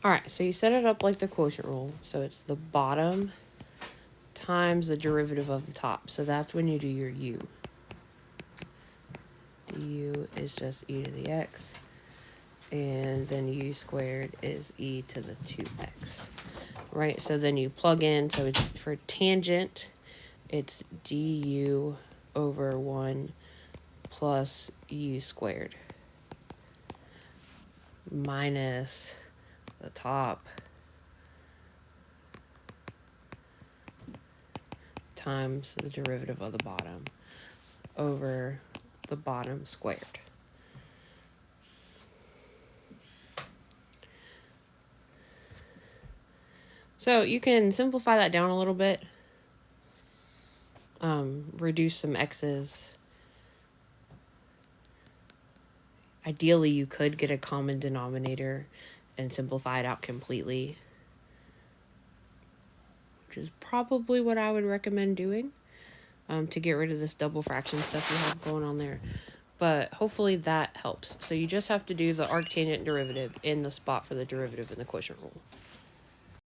Alright, so you set it up like the quotient rule. So it's the bottom times the derivative of the top. So that's when you do your u. Du is just e to the x. And then u squared is e to the 2x. Right, so then you plug in. So it's for tangent, it's du over 1 plus u squared minus the top times the derivative of the bottom over the bottom squared. So you can simplify that down a little bit, reduce some x's. Ideally, you could get a common denominator and simplify it out completely, which is probably what I would recommend doing, to get rid of this double fraction stuff you have going on there. But hopefully that helps. So you just have to do the arctangent derivative in the spot for the derivative in the quotient rule.